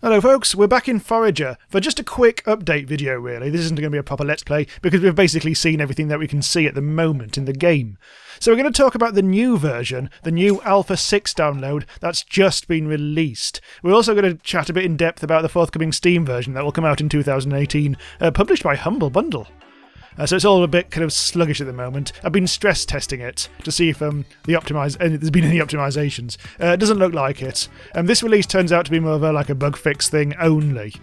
Hello folks, we're back in Forager for just a quick update video really. This isn't going to be a proper let's play because we've basically seen everything that we can see at the moment in the game. So we're going to talk about the new version, the new Alpha 6 download that's just been released. We're also going to chat a bit in depth about the forthcoming Steam version that will come out in 2018, published by Humble Bundle. So it's all a bit kind of sluggish at the moment. I've been stress testing it to see if there's been any optimizations. It doesn't look like it. This release turns out to be more of a bug fix thing only.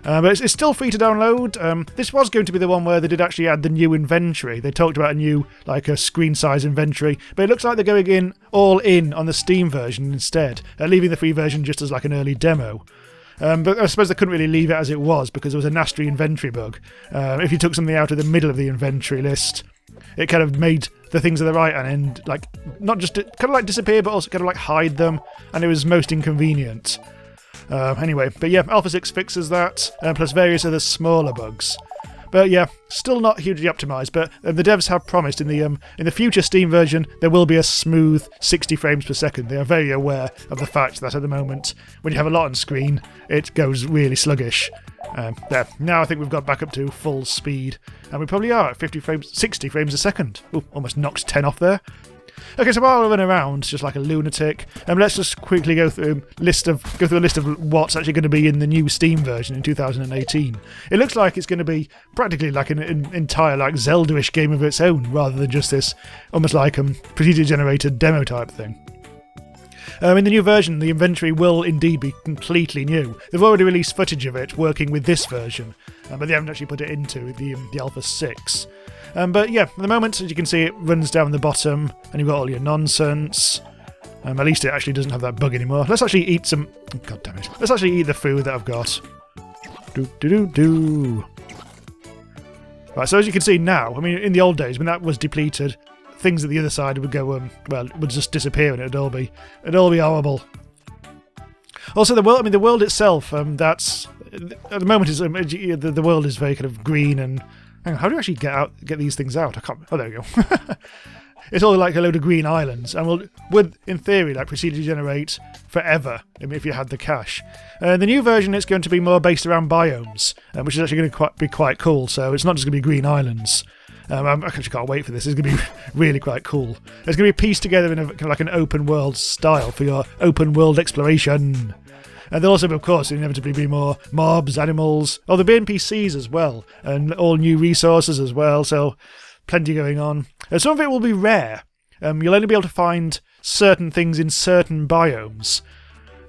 But it's still free to download. This was going to be the one where they did actually add the new inventory. They talked about a new, a screen size inventory, but it looks like they're going all in on the Steam version instead, leaving the free version just as an early demo. But I suppose they couldn't really leave it as it was because there was a nasty inventory bug. If you took something out of the middle of the inventory list, it kind of made the things at the right end, not just kind of disappear, but also kind of hide them, and it was most inconvenient. Anyway, but yeah, Alpha 6 fixes that, plus various other smaller bugs. But yeah, still not hugely optimised, but the devs have promised in the future Steam version there will be a smooth 60 frames per second. They are very aware of the fact that at the moment, when you have a lot on screen, it goes really sluggish. There, now I think we've got back up to full speed, and we probably are at 60 frames a second. Ooh, almost knocked 10 off there. Okay, so while I run around just like a lunatic, let's just quickly go through a list of what's actually going to be in the new Steam version in 2018. It looks like it's going to be practically like an entire Zelda-ish game of its own, rather than just this almost procedurally generated demo type thing. In the new version, the inventory will indeed be completely new. They've already released footage of it working with this version, but they haven't actually put it into the Alpha 6. But yeah, at the moment, as you can see, it runs down the bottom, and you've got all your nonsense. At least it actually doesn't have that bug anymore. Let's actually eat some... Oh, God damn it. Let's actually eat the food that I've got. Right, so as you can see now, in the old days, when that was depleted, things at the other side would go, it would just disappear, and it'd all be horrible. Also, the world, the world itself, that's... At the moment, the world is very kind of green and... Hang on, how do you actually get these things out? I can't... Oh, there we go. It's all like a load of green islands, and would, in theory, procedurally generate forever, if you had the cache. The new version, it's going to be more based around biomes, which is actually going to be quite cool, so it's not just going to be green islands. I actually can't wait for this. It's going to be really quite cool. It's going to be pieced together in kind of an open world style for your open world exploration. And there'll also, of course, inevitably be more mobs, animals, there'll be NPCs as well, and all new resources as well, so plenty going on. Some of it will be rare. You'll only be able to find certain things in certain biomes,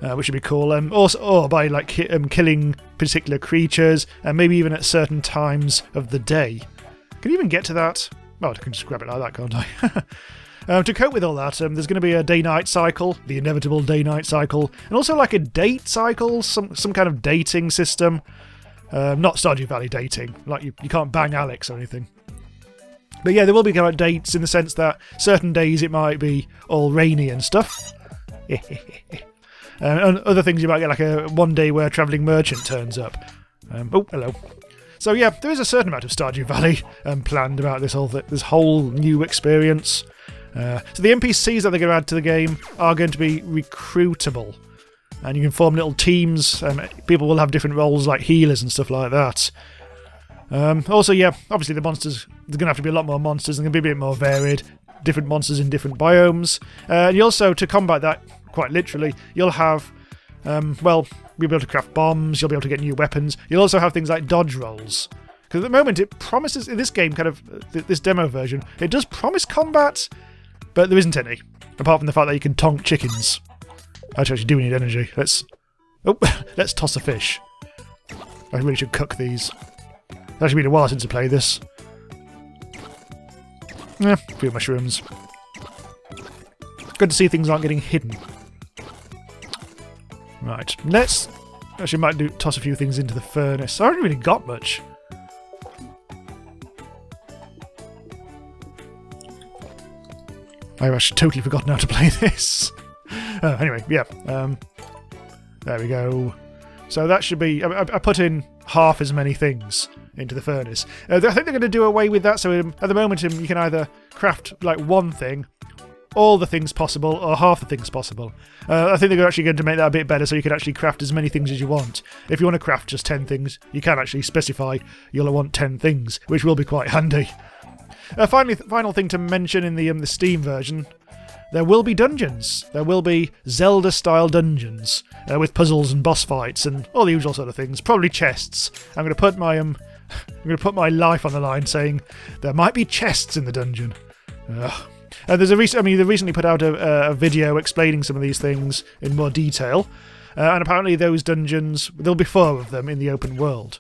which would be cool, or by killing particular creatures, and maybe even at certain times of the day. Can you even get to that? Oh, I can just grab it like that, can't I? To cope with all that, there's going to be a day-night cycle, the inevitable day-night cycle, and also a date cycle, some kind of dating system. Not Stardew Valley dating, you can't bang Alex or anything. But yeah, there will be kind of dates in the sense that certain days it might be all rainy and stuff. And other things you might get a one day where a travelling merchant turns up. Oh, hello. So yeah, there is a certain amount of Stardew Valley planned about this whole new experience. So the NPCs that they're going to add to the game are going to be recruitable, and you can form little teams. People will have different roles like healers and stuff like that. Also, yeah, obviously the monsters, there's going to have to be a lot more monsters, they're going to be a bit more varied, different monsters in different biomes. And you also, to combat that, quite literally, you'll have, you'll be able to craft bombs, you'll be able to get new weapons, you'll also have things like dodge rolls. Because at the moment it promises, in this game, this demo version, it does promise combat, but there isn't any, apart from the fact that you can tonk chickens. Actually do need energy. Let's toss a fish. I really should cook these. It's actually been a while since I played this. A few mushrooms. Good to see things aren't getting hidden. Right, might toss a few things into the furnace. I haven't really got much. I've actually totally forgotten how to play this. Anyway, yeah. There we go. So that should be... I put in half as many things into the furnace. I think they're going to do away with that, so at the moment you can either craft one thing, all the things possible, or half the things possible. I think they're actually going to make that a bit better so you can actually craft as many things as you want. If you want to craft just 10 things, you can actually specify you'll want 10 things, which will be quite handy. Final thing to mention in the Steam version, there will be dungeons. There will be Zelda-style dungeons with puzzles and boss fights and all the usual sort of things. Probably chests. I'm going to put my my life on the line, saying there might be chests in the dungeon. They recently put out a video explaining some of these things in more detail, and apparently those dungeons, there'll be 4 of them in the open world.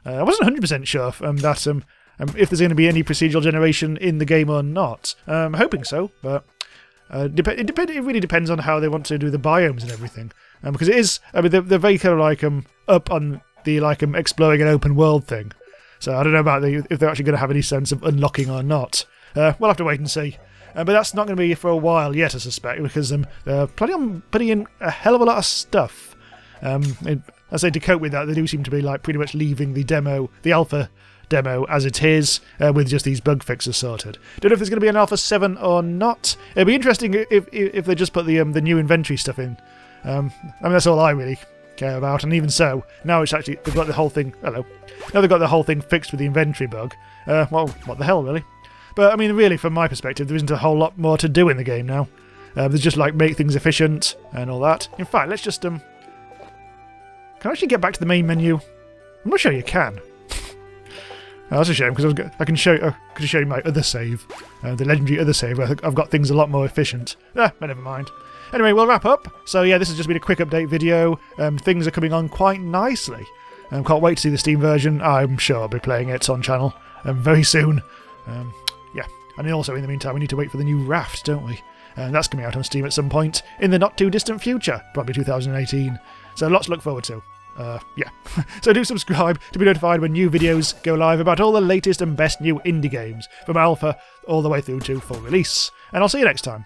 I wasn't 100% sure if there's going to be any procedural generation in the game or not. I'm hoping so, but it really depends on how they want to do the biomes and everything. Because it is, they're very kind of like up on the exploring an open world thing. So I don't know about if they're actually going to have any sense of unlocking or not. We'll have to wait and see. But that's not going to be for a while yet, I suspect, because they're planning on putting in a hell of a lot of stuff. I say to cope with that, they do seem to be pretty much leaving the alpha demo as it is, with just these bug fixes sorted. Don't know if there's going to be an Alpha 7 or not. It'd be interesting if they just put the new inventory stuff in. That's all I really care about, and even so, now it's actually, they've got the whole thing, now they've got the whole thing fixed with the inventory bug. Well, what the hell, really? But, really, from my perspective, there isn't a whole lot more to do in the game now. There's just, make things efficient and all that. In fact, let's just, can I actually get back to the main menu? I'm not sure you can. Oh, that's a shame, because I could show you my other save, the legendary other save, where I've got things a lot more efficient. But never mind. Anyway, we'll wrap up. So yeah, this has just been a quick update video. Things are coming on quite nicely. Can't wait to see the Steam version. I'm sure I'll be playing it on channel very soon. Yeah, and also in the meantime, we need to wait for the new Raft, don't we? That's coming out on Steam at some point in the not too distant future, probably 2018. So lots to look forward to. Yeah. So do subscribe to be notified when new videos go live about all the latest and best new indie games, from alpha all the way through to full release. And I'll see you next time.